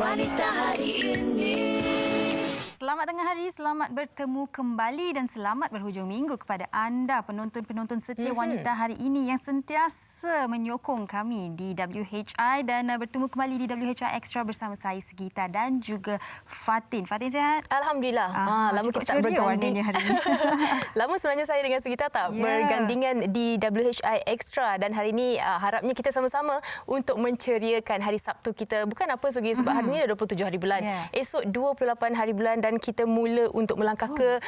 wanita hari ini. Selamat tengah hari, selamat bertemu kembali dan selamat berhujung minggu kepada anda penonton-penonton setia wanita hari ini yang sentiasa menyokong kami di WHI dan bertemu kembali di WHI Extra bersama saya Segita dan juga Fatin. Fatin sihat? Alhamdulillah. Lama kita tak berganding hari ini. Lama sebenarnya saya dengan Segita tak bergandingan di WHI Extra dan hari ini harapnya kita sama-sama untuk menceriakan hari Sabtu kita. Bukan apa Sugi sebab hari ini dah 27 hari bulan. Esok 28 hari bulan dan kita mula untuk melangkah ke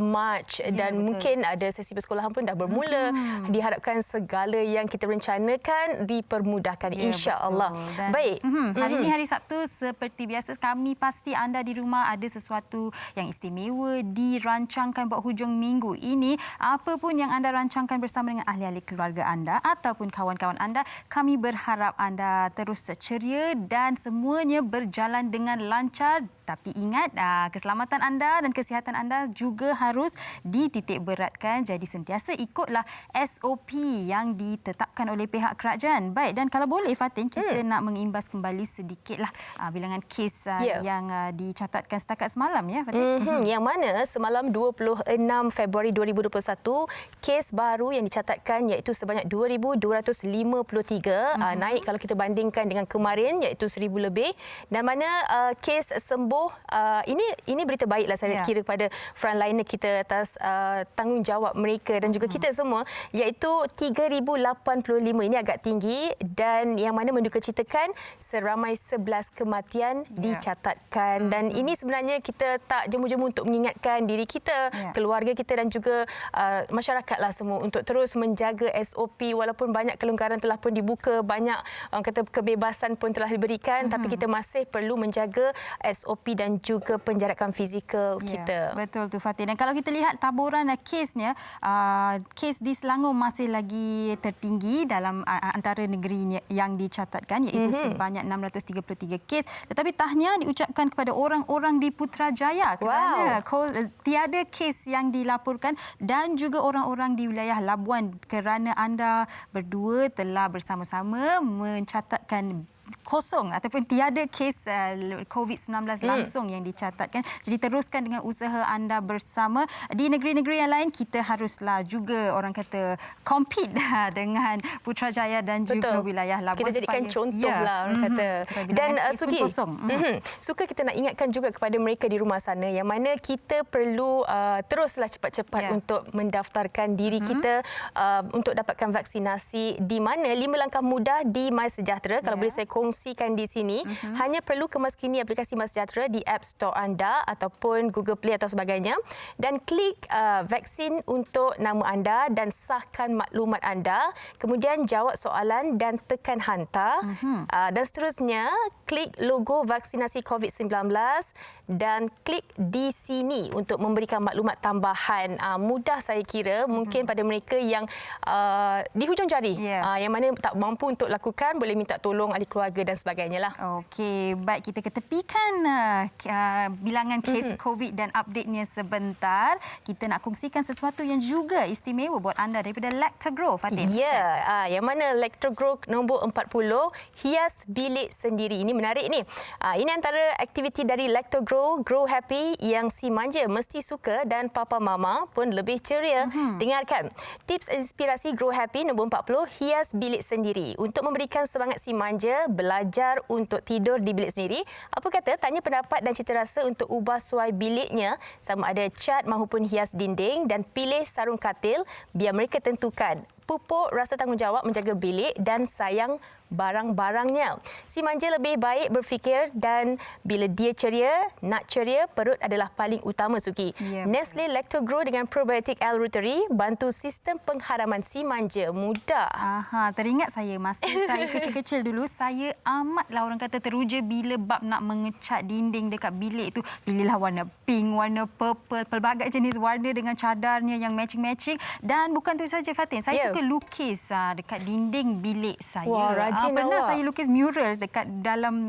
Mac dan mungkin ada sesi persekolahan pun dah bermula. Diharapkan segala yang kita rencanakan dipermudahkan insya-Allah. Baik. Hari ini hari Sabtu seperti biasa kami pasti anda di rumah ada sesuatu yang istimewa dirancangkan buat hujung minggu ini. Apa pun yang anda rancangkan bersama dengan ahli-ahli keluarga anda ataupun kawan-kawan anda, kami berharap anda terus ceria dan semuanya berjalan dengan lancar. Tapi ingat, keselamatan anda dan kesihatan anda juga harus dititik beratkan. Jadi sentiasa ikutlah SOP yang ditetapkan oleh pihak kerajaan. Baik, dan kalau boleh Fatin, kita nak mengimbas kembali sedikitlah bilangan kes yang dicatatkan setakat semalam ya Fatin. Yang mana semalam 26 Februari 2021, kes baru yang dicatatkan iaitu sebanyak 2,253. Naik kalau kita bandingkan dengan kemarin iaitu 1,000 lebih. Dan mana kes sembuh ini berita baiklah saya kira kepada frontliner kita atas tanggungjawab mereka dan juga kita semua iaitu 3,085. Ini agak tinggi dan yang mana mendukacitakan seramai 11 kematian dicatatkan dan ini sebenarnya kita tak jemu-jemu untuk mengingatkan diri kita, keluarga kita dan juga masyarakatlah semua untuk terus menjaga SOP walaupun banyak kelonggaran telah pun dibuka, banyak kata kebebasan pun telah diberikan tapi kita masih perlu menjaga SOP dan juga penjarakan fizikal kita. Betul tu Fatin. Dan kalau kita lihat taburan kesnya, kes di Selangor masih lagi tertinggi dalam antara negeri yang dicatatkan iaitu sebanyak 633 kes. Tetapi tahniah diucapkan kepada orang-orang di Putrajaya kerana tiada kes yang dilaporkan dan juga orang-orang di wilayah Labuan kerana anda berdua telah bersama-sama mencatatkan kosong ataupun tiada kes COVID-19 langsung yang dicatatkan. Jadi teruskan dengan usaha anda bersama. Di negeri-negeri yang lain kita haruslah juga orang kata compete dengan Putrajaya dan juga wilayah Labuan. Kita jadikan contohlah orang kata. Dan Sugi, suka kita nak ingatkan juga kepada mereka di rumah sana yang mana kita perlu teruslah cepat-cepat untuk mendaftarkan diri kita untuk dapatkan vaksinasi di mana 5 langkah mudah di MySejahtera. Kalau boleh saya kongsikan di sini, hanya perlu kemaskini aplikasi MySejahtera di App Store anda ataupun Google Play atau sebagainya dan klik vaksin untuk nama anda dan sahkan maklumat anda. Kemudian jawab soalan dan tekan hantar. Dan seterusnya klik logo vaksinasi COVID-19 dan klik di sini untuk memberikan maklumat tambahan. Mudah saya kira mungkin pada mereka yang di hujung jari yang mana tak mampu untuk lakukan boleh minta tolong ahli keluarga dan sebagainya lah. Okey, baik kita ketepikan bilangan kes COVID dan update-nya sebentar. Kita nak kongsikan sesuatu yang juga istimewa buat anda daripada Lactogrow, Fatin. Yang mana Lactogrow nombor 40, hias bilik sendiri. Ini menarik ni. Ini antara aktiviti dari Lactogrow, Grow Happy yang si manja mesti suka dan papa mama pun lebih ceria. Dengarkan. Tips inspirasi Grow Happy nombor 40, hias bilik sendiri. Untuk memberikan semangat si manja belajar untuk tidur di bilik sendiri. Apa kata tanya pendapat dan cita rasa untuk ubah suai biliknya sama ada cat maupun hias dinding dan pilih sarung katil biar mereka tentukan. Pupuk rasa tanggungjawab menjaga bilik dan sayang barang-barangnya. Si manja lebih baik berfikir dan bila dia ceria, nak ceria, perut adalah paling utama Suki. Nestle Lactogrow dengan probiotik L-Reuteri bantu sistem pengharaman si manja mudah. Teringat saya masa saya kecil-kecil dulu, saya amatlah orang kata teruja bila bab nak mengecat dinding dekat bilik tu. Pilihlah warna pink, warna purple, pelbagai jenis warna dengan cadarnya yang matching-matching. Dan bukan tu saja Fatin, saya suka lukis dekat dinding bilik saya. Wah, Rajin Pernah awak. saya lukis mural dekat dalam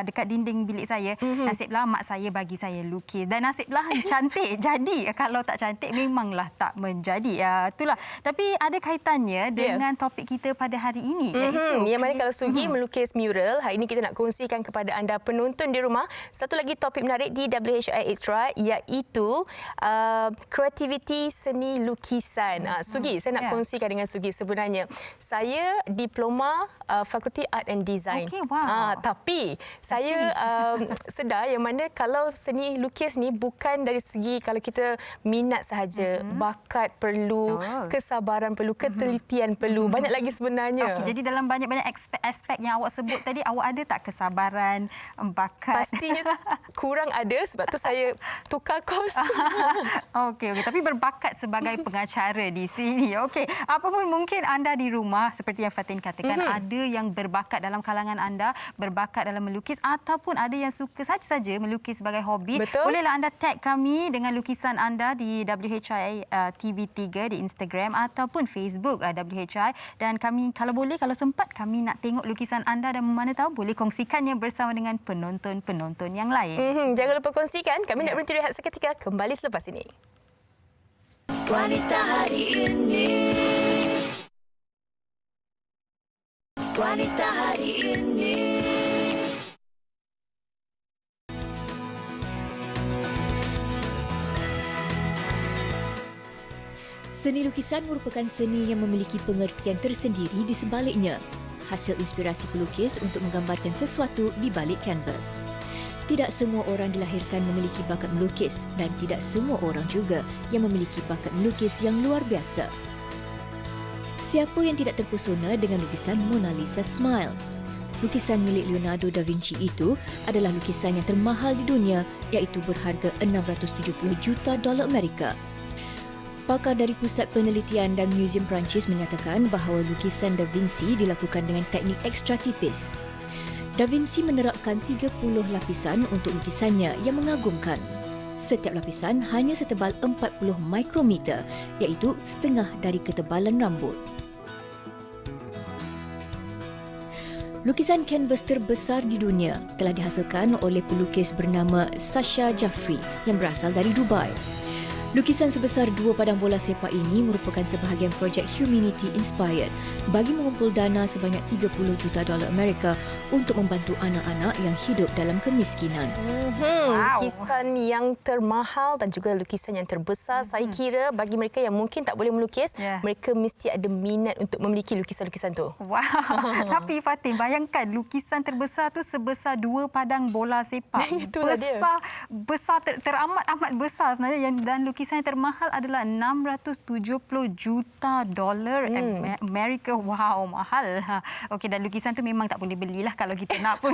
dekat dinding bilik saya. Nasiblah mak saya bagi saya lukis dan nasiblah cantik jadi. Kalau tak cantik memanglah tak menjadi. Itulah. Tapi ada kaitannya dengan topik kita pada hari ini iaitu yang mana kalau Sugi melukis mural, hari ini kita nak kongsikan kepada anda penonton di rumah satu lagi topik menarik di WHI Extra iaitu kreativiti seni lukisan. Sugi, saya nak kongsikan dengan Sugi sebenarnya. Saya diploma Fakulti Art and Design. Okey, wow. Tapi saya sedar yang mana kalau seni lukis ni bukan dari segi kalau kita minat sahaja, bakat perlu, kesabaran perlu, ketelitian perlu, banyak lagi sebenarnya. Okey, jadi dalam banyak-banyak aspek yang awak sebut tadi, awak ada tak kesabaran, bakat? Pastinya kurang ada sebab tu saya tukar kos. Okey, tapi berbakat sebagai pengacara di sini. Okey, apapun mungkin anda di rumah seperti yang Fatin katakan, ada yang berbakat dalam kalangan anda, berbakat dalam melukis ataupun ada yang suka saja melukis sebagai hobi. Betul. Bolehlah anda tag kami dengan lukisan anda di WHI TV3 di Instagram ataupun Facebook WHI, dan kami kalau boleh, kalau sempat, kami nak tengok lukisan anda dan mana tahu boleh kongsikannya bersama dengan penonton-penonton yang lain. Jangan lupa kongsikan. Kami nak berhenti rehat seketika, kembali selepas ini. Wanita hari ini. Wanita hari ini. Seni lukisan merupakan seni yang memiliki pengertian tersendiri di sebaliknya. Hasil inspirasi pelukis untuk menggambarkan sesuatu di balik kanvas. Tidak semua orang dilahirkan memiliki bakat melukis dan tidak semua orang juga yang memiliki bakat melukis yang luar biasa. Siapa yang tidak terpesona dengan lukisan Mona Lisa Smile? Lukisan milik Leonardo da Vinci itu adalah lukisan yang termahal di dunia iaitu berharga $670 juta Amerika. Pakar dari Pusat Penelitian dan Muzium Perancis menyatakan bahawa lukisan Da Vinci dilakukan dengan teknik ekstra tipis. Da Vinci menerapkan 30 lapisan untuk lukisannya yang mengagumkan. Setiap lapisan hanya setebal 40 mikrometer, iaitu setengah dari ketebalan rambut. Lukisan kanvas terbesar di dunia telah dihasilkan oleh pelukis bernama Sasha Jaffrey yang berasal dari Dubai. Lukisan sebesar 2 padang bola sepak ini merupakan sebahagian projek Humanity Inspired bagi mengumpul dana sebanyak $30 juta Amerika untuk membantu anak-anak yang hidup dalam kemiskinan. Lukisan yang termahal dan juga lukisan yang terbesar. Saya kira bagi mereka yang mungkin tak boleh melukis, mereka mesti ada minat untuk memiliki lukisan-lukisan tu. Wow. Tapi Fatin, bayangkan lukisan terbesar tu sebesar 2 padang bola sepak. Itulah besar, dia. Besar, teramat-amat besar sebenarnya. Dan lukisan yang termahal adalah $670 juta Amerika. Wow, mahal. Okey, dan lukisan tu memang tak boleh belilah kalau kita nak pun.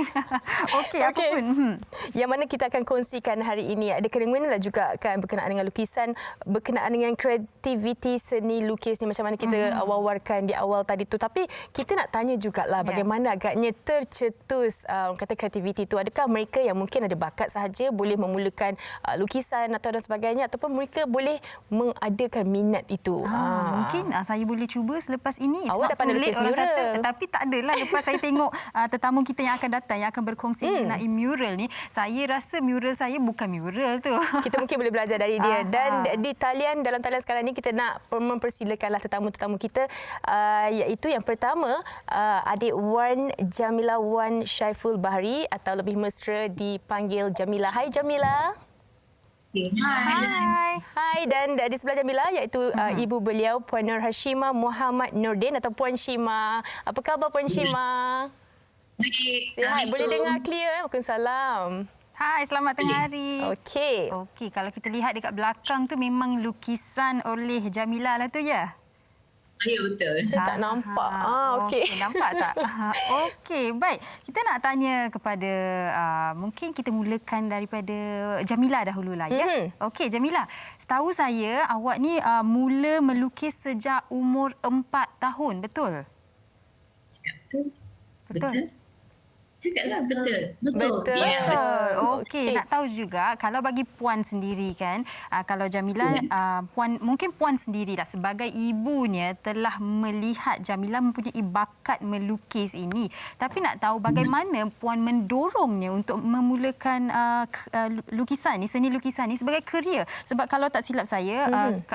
Okey, apapun. Yang mana kita akan kongsikan hari ini ada kena-mengena juga kan berkenaan dengan lukisan, berkenaan dengan kreativiti seni lukis ni macam mana kita wawarkan di awal tadi tu. Tapi kita nak tanya jugalah bagaimana agaknya tercetus kata kreativiti tu. Adakah mereka yang mungkin ada bakat sahaja boleh memulakan lukisan atau dan sebagainya, ataupun mereka boleh mengadakan minat itu? Mungkin saya boleh cuba selepas ini. Awak dah pandai lukis orang mural. kata, tapi tak adalah lepas saya tengok tetamu kita yang akan datang yang akan berkongsi mengenai mural ni, saya rasa mural saya bukan mural tu. Kita mungkin boleh belajar dari dia. Dan di dalam talian sekarang ni kita nak mempersilakanlah tetamu-tetamu kita, iaitu yang pertama adik Wan Jamila Wan Syaiful Bahri atau lebih mesra dipanggil Jamila. Hai Jamila. Hai, dan di sebelah Jamila iaitu ibu beliau Puan Nur Hashimah Muhammad Nordin atau Puan Shima. Apa khabar Puan Shima? Baik, Sihat, boleh dengar clear? Waalaikumsalam. Hai, selamat tengah hari. Okey, kalau kita lihat dekat belakang tu memang lukisan oleh Jamila lah tu ya? Ya, betul. Saya tak nampak. Okey. Nampak tak? Okey, baik. Kita nak tanya kepada, mungkin kita mulakan daripada Jamila dahululah ya. Okey, Jamila. Setahu saya awak ni mula melukis sejak umur 4 tahun, betul? Betul. Betul. Cakaplah betul. Betul. Betul. Ya, betul. Okey, nak tahu juga kalau bagi puan sendiri kan, kalau Jamila mungkin puan sendirilah sebagai ibunya telah melihat Jamila mempunyai bakat melukis ini. Tapi nak tahu bagaimana puan mendorongnya untuk memulakan lukisan ni, seni lukisan ni sebagai kerjaya. Sebab kalau tak silap saya,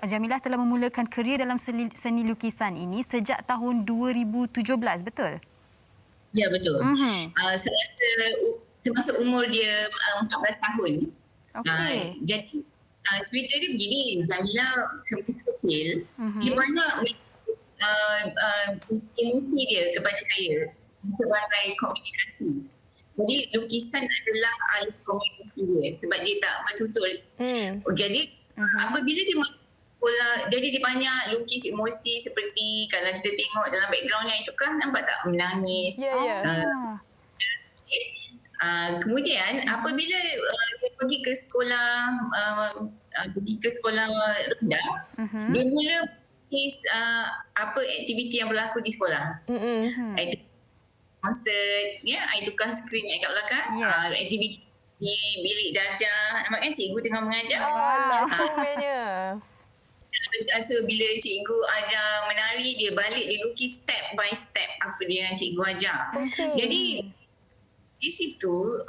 Jamila telah memulakan kerjaya dalam seni lukisan ini sejak tahun 2017, betul? Ya, betul. Semasa umur dia 14 tahun. Okey. Jadi cerita dia begini, Jamila semasa kecil, dia banyak emosi dia kepada saya sebagai komunikasi. Jadi lukisan adalah alat komunikasi dia sebab dia tak bertutur. Jadi apabila dia sekolah, jadi dia banyak lukis emosi seperti kalau kita tengok dalam backgroundnya itu kan nampak tak menangis. Kemudian apabila dia pergi ke sekolah rendah, dia mula lukis apa aktiviti yang berlaku di sekolah. Konsert, I tukar skrin kat belakang. Aktiviti di bilik darjah, nampak kan cikgu tengah mengajar. Langsungnya. So bila cikgu ajar menari, dia balik dia lukis step by step apa dia yang cikgu ajar. Jadi di situ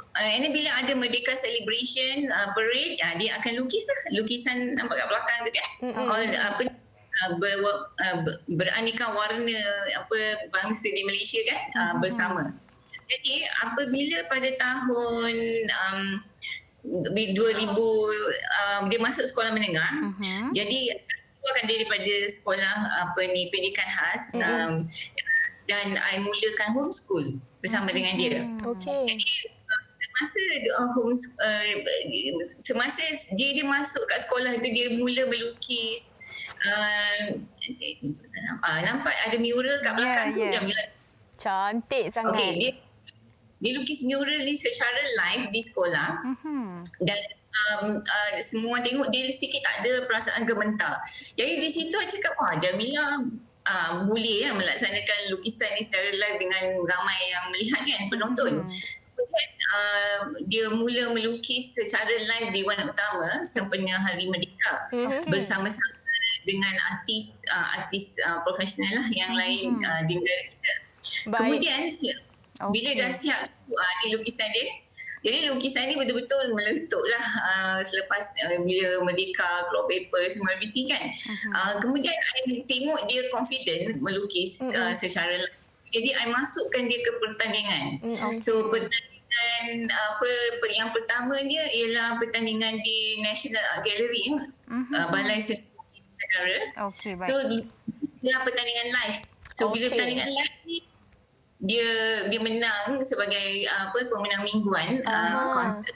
bila ada Merdeka Celebration parade, dia akan lukis lah. Lukisan nampak kat belakang tu kan. Beraneka warna bangsa di Malaysia kan bersama. Jadi apabila pada tahun 2000 dia masuk sekolah menengah, jadi keluarkan dia daripada sekolah pendidikan khas, dan I mulakan homeschool bersama dengan dia. Jadi semasa dia masuk kat sekolah tu, dia mula melukis. Nampak ada mural kat belakang tu, Jamila. Cantik sangat. Dia lukis mural ni secara live di sekolah. Dan semua tengok dia sedikit tak ada perasaan gementar. Jadi di situ saya cakap, Jamila boleh melaksanakan lukisan ni secara live dengan ramai yang melihat kan, penonton. Kemudian dia mula melukis secara live di Wan Utama sempena Hari Merdeka bersama-sama dengan artis profesional lah yang lain di negara kita. Kemudian bila dah siap ni lukisan dia, jadi lukisan ni betul-betul meletup lah selepas bila Merdeka, cloth paper, semua everything kan. Kemudian I tengok dia confident melukis secara live. Jadi I masukkan dia ke pertandingan. So pertandingan yang pertama dia ialah pertandingan di National Art Gallery, Balai Seni Lukis Negara. So dia pertandingan live. So bila pertandingan live ni, dia menang sebagai pemenang mingguan konsert.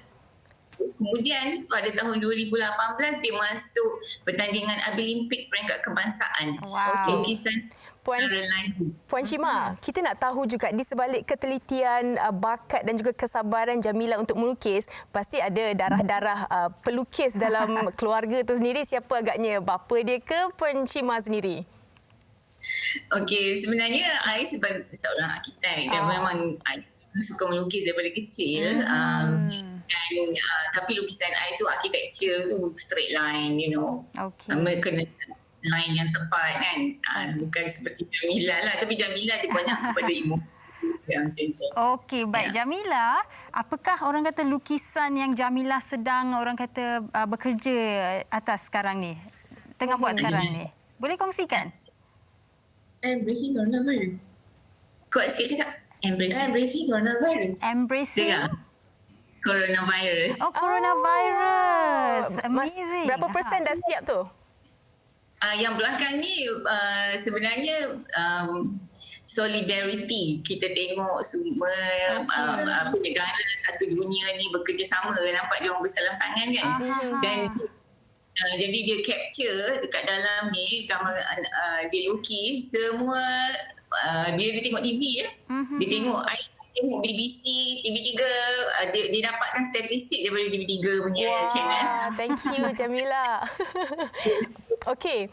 Kemudian pada tahun 2018 dia masuk pertandingan Abilimpik peringkat kebangsaan. Lukisan Puan Shima, kita nak tahu juga di sebalik ketelitian, bakat dan juga kesabaran Jamila untuk melukis, pasti ada darah-darah pelukis dalam keluarga tu sendiri. Siapa agaknya? Bapa dia ke Puan Shima sendiri? Okey, sebenarnya I sebagai seorang arkitek dan memang I suka melukis daripada kecil. Tapi lukisan I tu architecture tu straight line, kena line yang tepat kan. Bukan seperti Jamila lah, tapi Jamila dia banyak kepada ilmu. Okey, baik. Jamila, apakah orang kata lukisan yang Jamila sedang orang kata bekerja atas sekarang ni? Tengah buat sekarang ni. Boleh kongsikan? Embracing coronavirus. Kuat sikit cakap. Embracing coronavirus. Embracing coronavirus. Coronavirus. Amazing. Berapa persen dah siap tu? Yang belakang ni sebenarnya solidarity. Kita tengok semua negara satu dunia ni bekerjasama. Nampak dia orang bersalam tangan kan. Dan jadi dia capture dekat dalam ni gambar dia lukis semua. Dia tengok TV ya. Dia tengok tengok BBC, TV3, dia dapatkan statistik daripada TV3 punya channel. Thank you Jamila. Okey,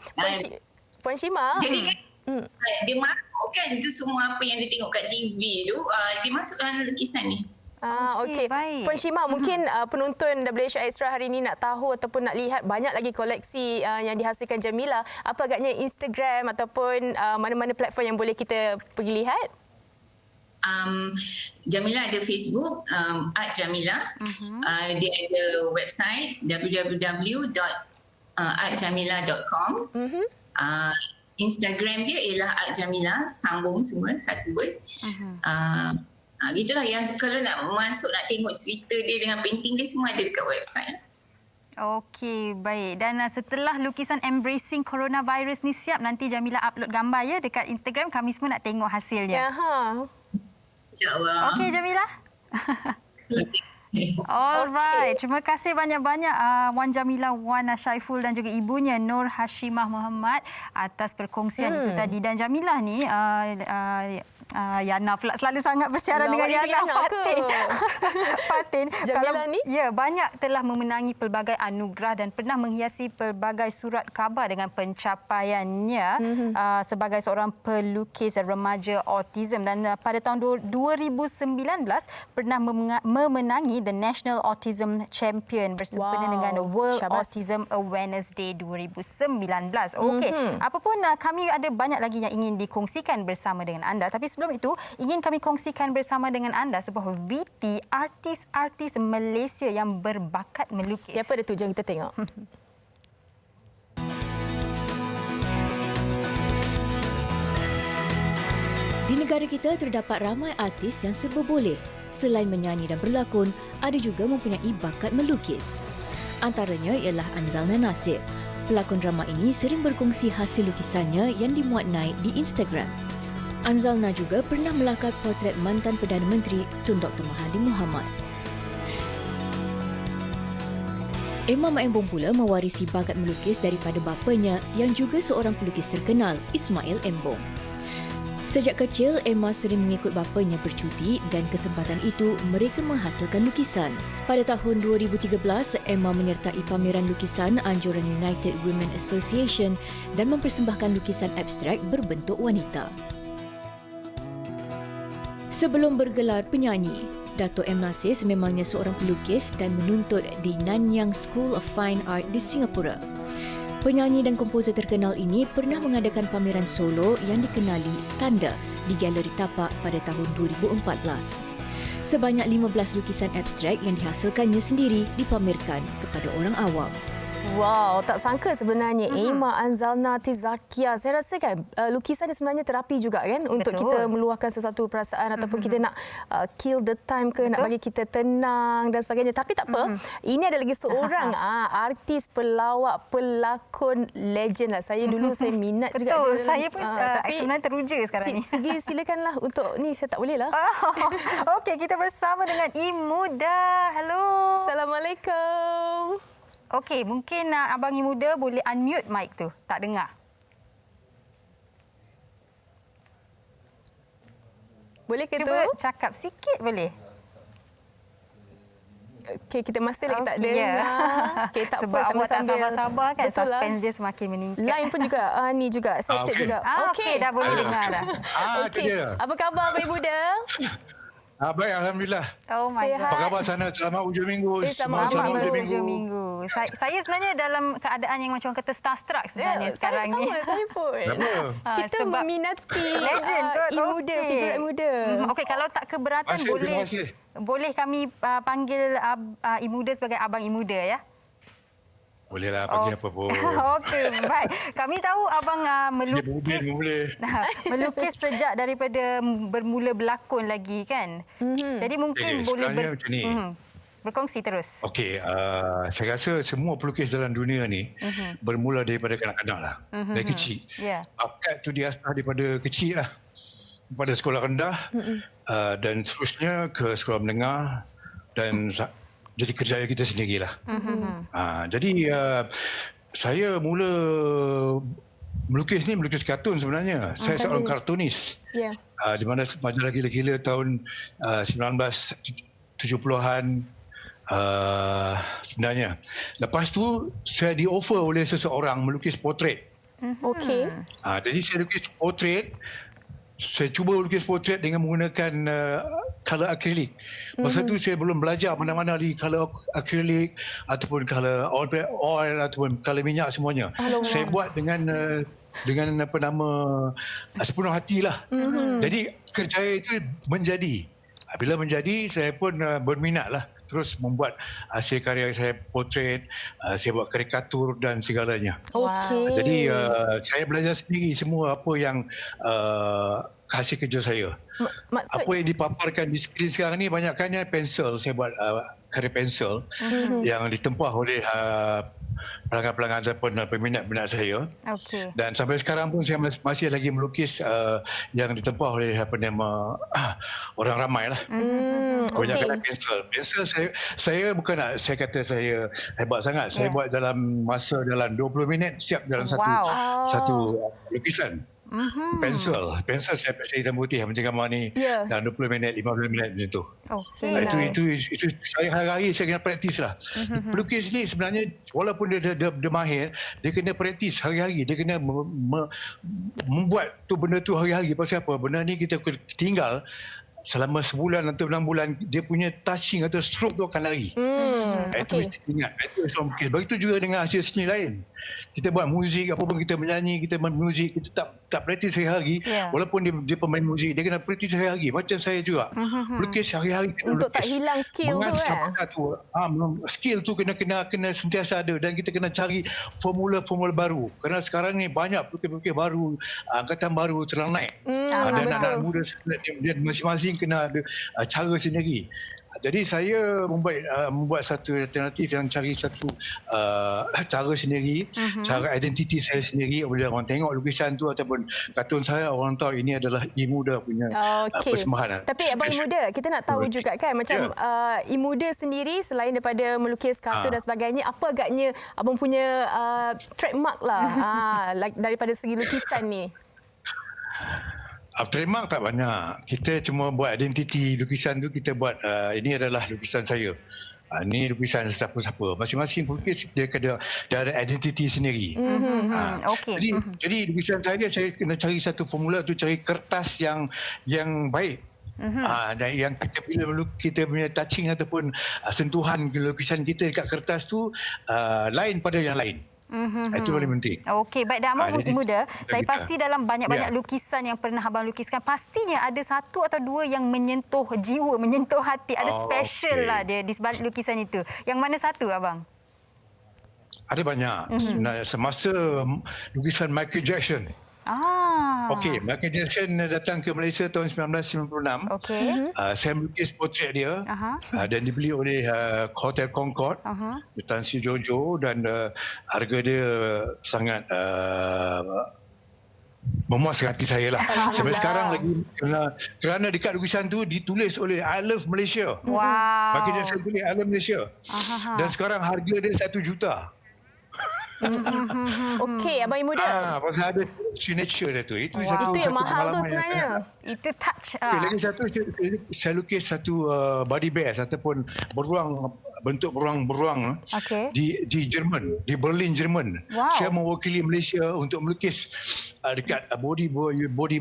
Puan Shima. Jadi kan dia masukkan tu semua apa yang dia tengok kat TV tu, dia masukkan dalam lukisan ni. Okey. Baik. Puan Shima, mungkin penonton WH Extra hari ini nak tahu ataupun nak lihat banyak lagi koleksi yang dihasilkan Jamila. Apa agaknya Instagram ataupun mana-mana platform yang boleh kita pergi lihat? Jamila ada Facebook, @jamila. Dia ada website www.artjamila.com. Instagram dia ialah @jamila, sambung semua satu word. Gitulah yang kalau nak masuk nak tengok cerita dia dengan painting dia semua ada dekat website. Okey, baik. Dan setelah lukisan Embracing Coronavirus ni siap, nanti Jamila upload gambar ya dekat Instagram. Kami semua nak tengok hasilnya. InsyaAllah. Okey, Jamila. Alright, terima kasih banyak-banyak Wan Jamila, Wan Syaiful dan juga ibunya Nur Hashimah Muhammad atas perkongsian itu tadi. Dan Jamila ni Yana pula selalu sangat bersiaran dengan Yana Fatin. Jamila ni? Ya, banyak telah memenangi pelbagai anugerah dan pernah menghiasi pelbagai surat khabar dengan pencapaiannya sebagai seorang pelukis remaja autism. Dan pada tahun 2019 pernah memenangi The National Autism Champion bersempena dengan World Autism Awareness Day 2019. Okey, apapun kami ada banyak lagi yang ingin dikongsikan bersama dengan anda. Tapi sebelum itu, ingin kami kongsikan bersama dengan anda sebuah VT artis-artis Malaysia yang berbakat melukis. Siapa dia tu? Jom kita tengok. Di negara kita terdapat ramai artis yang serba boleh. Selain menyanyi dan berlakon, ada juga mempunyai bakat melukis. Antaranya ialah Anzalna Nasir. Pelakon drama ini sering berkongsi hasil lukisannya yang dimuat naik di Instagram. Anzalna juga pernah melakar portret mantan Perdana Menteri Tun Dr. Mahathir Mohamad. Emma Maembong pula mewarisi bakat melukis daripada bapanya yang juga seorang pelukis terkenal, Ismail Embong. Sejak kecil, Emma sering mengikut bapanya bercuti dan kesempatan itu mereka menghasilkan lukisan. Pada tahun 2013, Emma menyertai pameran lukisan anjuran United Women Association dan mempersembahkan lukisan abstrak berbentuk wanita. Sebelum bergelar penyanyi, Dato' M. Nasir sememangnya seorang pelukis dan menuntut di Nanyang School of Fine Art di Singapura. Penyanyi dan komposer terkenal ini pernah mengadakan pameran solo yang dikenali Tanda di Galeri Tapak pada tahun 2014. Sebanyak 15 lukisan abstrak yang dihasilkannya sendiri dipamerkan kepada orang awam. Wow, tak sangka sebenarnya Emma Anzalna Tizakia. Saya rasa kan lukisan ni sebenarnya terapi juga kan untuk kita meluahkan sesuatu perasaan ataupun kita nak kill the time ke, nak bagi kita tenang dan sebagainya. Tapi tak apa, ini ada lagi seorang artis, pelawak, pelakon legend lah. Saya dulu saya minat juga dia. Saya pun tapi sebenarnya teruja sekarang ni. Sugi silakanlah untuk ni, saya tak boleh lah. Okey, kita bersama dengan Imuda. Hello. Assalamualaikum. Okey, mungkin Abang Imuda boleh unmute mic tu. Tak dengar. Boleh ke tu? Cuba cakap sikit boleh? Okey, kita masih lagi tak Okey, dengar. ya. Okey, tak Sebab apa, awak tak sama-sama. sabar-sabar kan, Betul lah. suspense dia semakin meningkat. Line pun juga ni juga settle juga. Okey, dah boleh dengar dah. Okey. Apa khabar Abang Imuda? Baik, Alhamdulillah. Oh my Sihat. God. Apa khabar sana? Selamat hujung minggu. Selamat hujung minggu. Saya sebenarnya dalam keadaan yang macam kata starstruck sebenarnya sekarang ni. Saya pun. Kenapa? Kita sebab meminati legend kot. Imuda, Okey. figuran muda. Okey, kalau tak keberatan Terima kasih. boleh kami panggil Imuda sebagai Abang Imuda ya. Bolehlah panggil apa pun. Okey, baik. Kami tahu abang Dia bubin pun boleh. melukis sejak daripada bermula berlakon lagi kan. Jadi mungkin boleh sebenarnya macam ni. berkongsi terus. Okey, saya rasa semua pelukis dalam dunia ni bermula daripada kanak-kanak lah. Dari kecil. Ya. Bakat tu diasah daripada kecil lah. Daripada sekolah rendah dan seterusnya ke sekolah menengah dan jadi kerjaya kita sendirilah. Jadi saya mula melukis kartun sebenarnya. Saya seorang kartunis. Ya. Di mana majalah Gila-Gila tahun 1970-an sebenarnya. Lepas tu saya di-offer oleh seseorang melukis portret. Okey. Jadi saya lukis portrait. Saya cuba lukis portrait dengan menggunakan color akrilik. Masa tu saya belum belajar mana-mana di color akrilik ataupun color oil ataupun color minyak semuanya. Saya buat dengan apa nama sepenuh hatilah. Jadi kerjaya itu menjadi. Bila menjadi, saya pun berminatlah terus membuat hasil karya saya, portrait, saya buat karikatur dan segalanya. Okey. Jadi saya belajar sendiri semua apa yang hasil kerja saya. Maksud Apa yang dipaparkan di skrin sekarang ni banyakkannya pensel. Saya buat karya pensel yang ditempah oleh pelanggan-pelanggan ataupun peminat-peminat saya. Okey. Dan sampai sekarang pun saya masih lagi melukis yang ditempah oleh apa nama orang ramai lah. Banyakkan pensel. Pensel saya bukan nak saya kata saya hebat sangat. Saya buat dalam 20 minit siap dalam satu lukisan. Pensel saya pasal hitam putih macam gambar ni dalam 20 minit 15 minit macam tu. Itu saya hari-hari saya kena praktis lah. Pelukis ni sebenarnya walaupun dia mahir, dia kena praktis hari-hari, dia kena membuat tu benda tu hari-hari. Pasal apa? Benda ni kita tinggal selama sebulan atau 6 bulan, dia punya touching atau stroke tu akan lari. Itu mesti ingat. Begitu juga dengan hasil seni lain. Kita buat muzik, apa pun kita menyanyi, kita main muzik, kita tak praktis hari-hari. Walaupun dia pemain muzik, dia kena praktis hari-hari. Macam saya juga. Lukis hari-hari. Untuk tak hilang skill tu skill tu kena sentiasa ada dan kita kena cari formula-formula baru. Kerana sekarang ni banyak pelukis-pelukis baru, angkatan baru telah naik. Dan anak-anak muda dia masing-masing kena ada cara sendiri. Jadi saya membuat satu alternatif yang cari satu cara sendiri, cara identiti saya sendiri. Bila orang tengok lukisan tu ataupun kartun saya, orang tahu ini adalah Imuda punya persembahan. Tapi Abang Imuda, kita nak tahu juga kan macam Imuda sendiri selain daripada melukis kartun dan sebagainya, apa agaknya Abang punya trademark lah daripada segi lukisan ni? Trademark tak banyak. Kita cuma buat identiti lukisan tu, kita buat ini adalah lukisan saya. Ini lukisan siapa-siapa. Masing-masing pelukis dia ada identiti sendiri. Jadi lukisan saya kena cari satu formula tu, cari kertas yang baik. Dan yang kita punya touching ataupun sentuhan lukisan kita dekat kertas tu lain pada yang lain. Itu paling penting. Okey, baik. Dan Abang Muda, saya pasti dalam banyak-banyak lukisan yang pernah Abang lukiskan, pastinya ada satu atau dua yang menyentuh jiwa, menyentuh hati. Ada special lah dia di sebalik lukisan itu. Yang mana satu, Abang? Ada banyak. Semasa lukisan Michael Jackson. Okey, Michael Jackson datang ke Malaysia tahun 1996. Saya melukis portrait dia dan dibeli oleh Hotel Concord di Tan Sri Jojo, dan harga dia sangat memuaskan hati saya lah. Sampai sekarang lagi kerana dekat lukisan tu ditulis oleh I Love Malaysia. Michael Jackson tulis I Love Malaysia. Dan sekarang harga dia 1 juta. Okey, Abang Imuda. Pasal ada signature dia tu. Itu yang mahal tu sebenarnya. Itu touch. Lagi satu, saya lukis satu body bears ataupun bentuk beruang di Jerman, di Berlin, Jerman. Saya mewakili Malaysia untuk melukis dekat body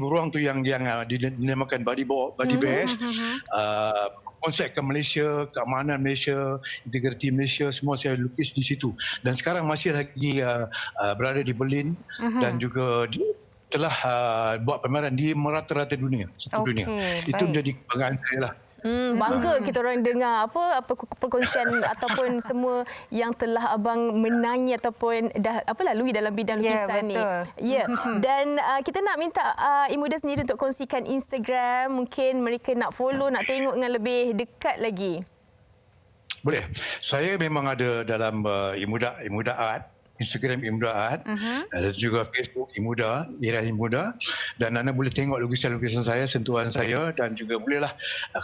beruang tu yang dinamakan body bears. Konsep ke Malaysia, keamanan Malaysia, integriti Malaysia, semua saya lukis di situ. Dan sekarang masih lagi berada di Berlin dan juga telah buat pameran di merata-rata dunia. Dunia. Itu menjadi kebanggaan saya lah. Bangga kita orang dengar apa perkongsian ataupun semua yang telah Abang menangi ataupun dah lalui dalam bidang lukisan ni. Dan kita nak minta Imuda sendiri untuk kongsikan Instagram, mungkin mereka nak follow, nak tengok dengan lebih dekat lagi. Boleh. Saya memang ada dalam Imuda Art. Instagram Imuda Art, ada juga Facebook Imuda, Irah Imuda, dan anda boleh tengok lukisan-lukisan saya, sentuhan saya, dan juga bolehlah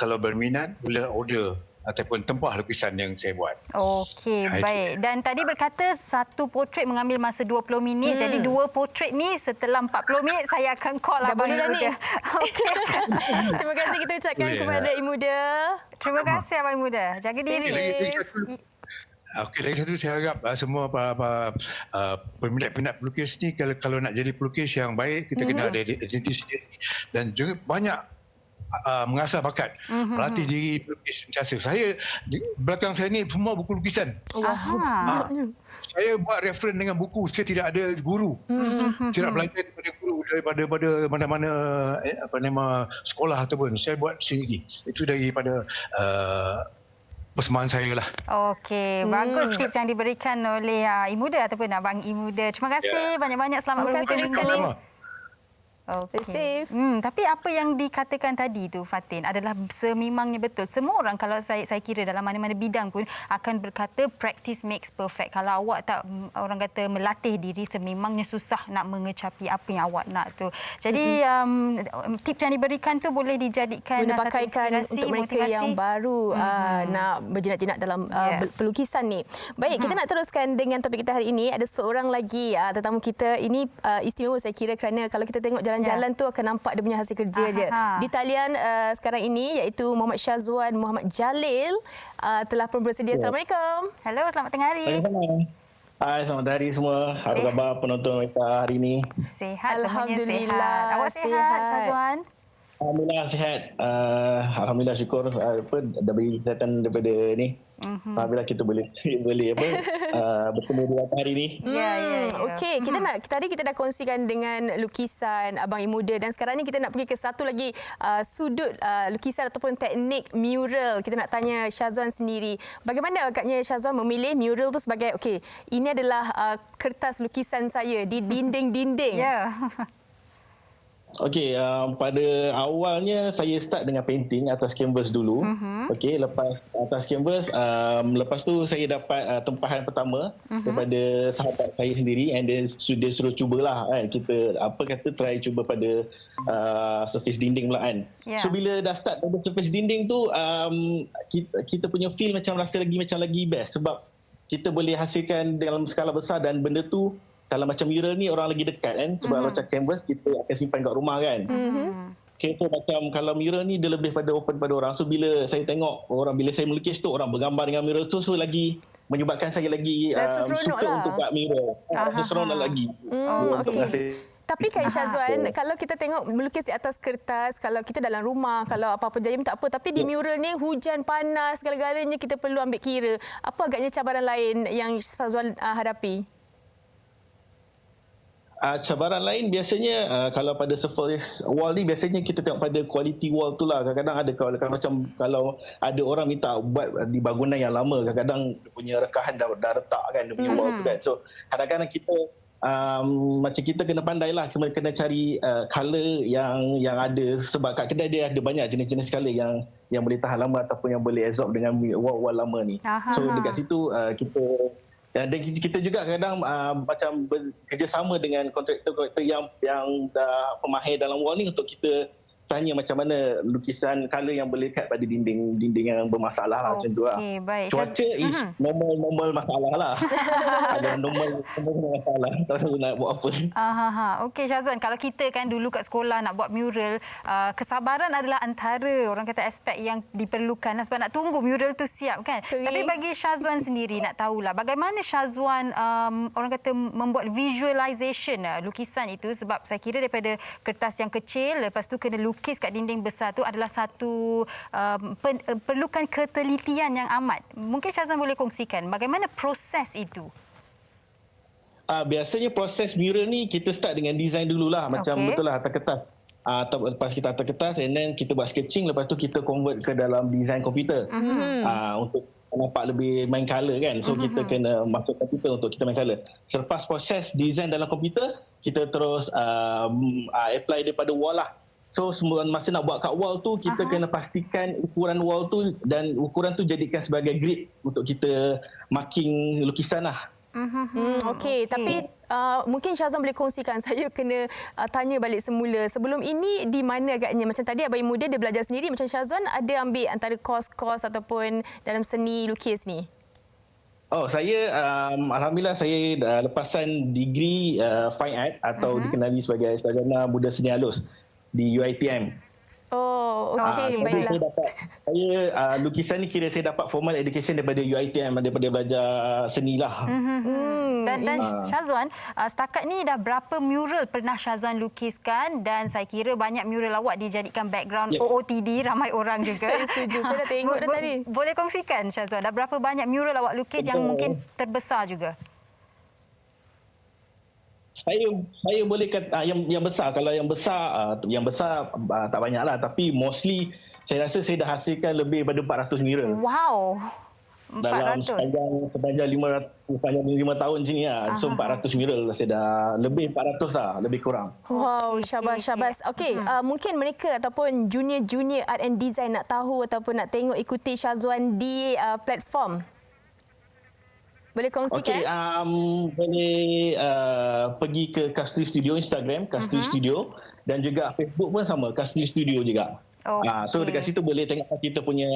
kalau berminat boleh order ataupun tempah lukisan yang saya buat. Okey, baik. Dan tadi berkata satu portrait mengambil masa 20 minit, jadi dua portrait ni setelah 40 minit saya akan call Abang Imuda. Okey. Terima kasih kita ucapkan kepada Imuda. Terima kasih Abang Imuda. Jaga diri. Okey, lagi satu saya harap semua peminat-peminat pelukis ni kalau nak jadi pelukis yang baik, kita kena ada identiti sendiri dan juga banyak mengasah bakat, melatih diri pelukis sentiasa. Saya belakang saya ni semua buku lukisan. Saya buat referen dengan buku, saya tidak ada guru. Tidak belajar daripada guru, daripada mana-mana sekolah ataupun saya buat sendiri. Itu daripada persembahan saya lah. Okey, bagus tips yang diberikan oleh Imuda ataupun Abang Imuda. Terima kasih banyak-banyak, selamat Terima kasih sekali. Okay. Stay safe. Tapi apa yang dikatakan tadi tu Fatin adalah sememangnya betul. Semua orang kalau saya kira dalam mana-mana bidang pun akan berkata practice makes perfect. Kalau awak tak, orang kata, melatih diri, sememangnya susah nak mengecapi apa yang awak nak tu. Jadi tips yang diberikan tu boleh dijadikan satu inspirasi, untuk mereka motivasi yang baru nak berjinak-jinak dalam pelukisan ni. Baik, kita nak teruskan dengan topik kita hari ini. Ada seorang lagi tetamu kita. Ini istimewa saya kira kerana kalau kita tengok jalan-jalan tu akan nampak dia punya hasil kerja je. Di talian sekarang ini iaitu Muhammad Syazwan Muhammad Jalil telah pun bersedia. Assalamualaikum. Hello, selamat tengah hari. Hai, selamat hari semua. Apa khabar penonton kita hari ini? Sihat, Alhamdulillah. sehat. Awak sihat, Syazwan? Alhamdulillah sihat. Alhamdulillah syukur dah beri kesihatan daripada ni. Alhamdulillah kita boleh bertemu di hari ini. Ya. Okey, tadi kita dah kongsikan dengan lukisan Abang Imuda dan sekarang ni kita nak pergi ke satu lagi sudut lukisan ataupun teknik mural. Kita nak tanya Syazwan sendiri. Bagaimana agaknya Syazwan memilih mural tu sebagai ini adalah kertas lukisan saya di dinding-dinding. Ya. Okey, pada awalnya saya start dengan painting atas kanvas dulu. Okey, lepas atas kanvas, lepas tu saya dapat tempahan pertama daripada sahabat saya sendiri, and then dia suruh cubalah kan, kita try cuba pada surface dinding pula kan. Yeah. So bila dah start pada surface dinding tu, kita punya feel rasa lagi best sebab kita boleh hasilkan dalam skala besar dan benda tu kalau macam mural ni orang lagi dekat kan, sebab macam canvas kita akan simpan kat rumah kan. Okay, so macam kalau mural ni dia lebih pada open pada orang. So bila saya tengok bila saya melukis tu orang bergambar dengan mural tu, so lagi menyebabkan saya lagi suka untuk buat mural. Rasa seronok lagi. Tapi kan Syazwan, kalau kita tengok melukis di atas kertas, kalau kita dalam rumah, kalau apa-apa jadi tak apa. Tapi di mural ni hujan, panas, segala-galanya kita perlu ambil kira. Apa agaknya cabaran lain yang Syazwan hadapi? Cabaran lain biasanya kalau pada surface wall ni biasanya kita tengok pada quality wall tu lah. Kadang-kadang ada kalau ada orang minta buat di bangunan yang lama, kadang-kadang dia punya rekahan dah retak kan dia punya wall tu kan. So kadang-kadang kita macam kita kena pandai lah, kena cari colour yang ada, sebab kat kedai dia ada banyak jenis-jenis colour yang boleh tahan lama ataupun yang boleh absorb dengan wall lama ni. So dekat situ dan kita juga kadang macam bekerjasama dengan kontraktor yang dah pemahir dalam wall ni untuk kita tanya macam mana lukisan colour yang boleh lekat pada dinding yang bermasalah lah macam tu lah. Baik. Cuaca is normal masalah lah. Ada normal masalah. Tak tahu nak buat apa. Okey Syazwan, kalau kita kan dulu kat sekolah nak buat mural, kesabaran adalah antara orang kata aspek yang diperlukan sebab nak tunggu mural tu siap kan. Tapi bagi Syazwan sendiri nak tahulah bagaimana Syazwan orang kata membuat visualization lukisan itu, sebab saya kira daripada kertas yang kecil lepas tu kena lukis kat dinding besar tu adalah satu perlukan ketelitian yang amat. Mungkin Syazwan boleh kongsikan bagaimana proses itu? Biasanya proses mural ni kita start dengan design dululah. Macam betul lah atas kertas. Lepas kita atas kertas and then kita buat sketching, lepas tu kita convert ke dalam design komputer. Untuk nampak lebih main colour kan. So kita kena masuk komputer untuk kita main colour. Selepas proses design dalam komputer, kita terus apply daripada wall lah. So masa nak buat kat wall tu, kita kena pastikan ukuran wall tu dan ukuran tu jadikan sebagai grid untuk kita marking lukisan lah. Okey, tapi mungkin Syazwan boleh kongsikan, saya kena tanya balik semula. Sebelum ini di mana agaknya, macam tadi Abang Imuda dia belajar sendiri, macam Syazwan ada ambil antara kos-kos ataupun dalam seni lukis ni? Saya alhamdulillah saya lepasan degree Fine Art atau dikenali sebagai Sarjana Muda Seni Halus di UiTM. Oh, okey. Baiklah. Lukisan ni kira saya dapat formal education daripada UiTM, daripada belajar seni lah. Dan Syazwan, setakat ni dah berapa mural pernah Syazwan lukiskan, dan saya kira banyak mural awak dijadikan background OOTD ramai orang juga. Saya setuju. Saya dah tengok dah tadi. Boleh kongsikan Syazwan, dah berapa banyak mural awak lukis yang mungkin terbesar juga? Saya boleh kata yang besar, kalau yang besar tak banyaklah, tapi mostly saya rasa saya dah hasilkan lebih daripada 400 mural. Wow. Dalam 400. sepanjang 5 tahun sini lah. So 400 mural saya dah lebih 400 lah, lebih kurang. Wow, syabas. Okey, mungkin mereka ataupun junior art and design nak tahu ataupun nak tengok ikuti Syazwan di platform. Boleh kongsikan? Okey, boleh pergi ke Kastri Studio Instagram, Kastri Studio, dan juga Facebook pun sama, Kastri Studio juga. So dekat situ boleh tengok kita punya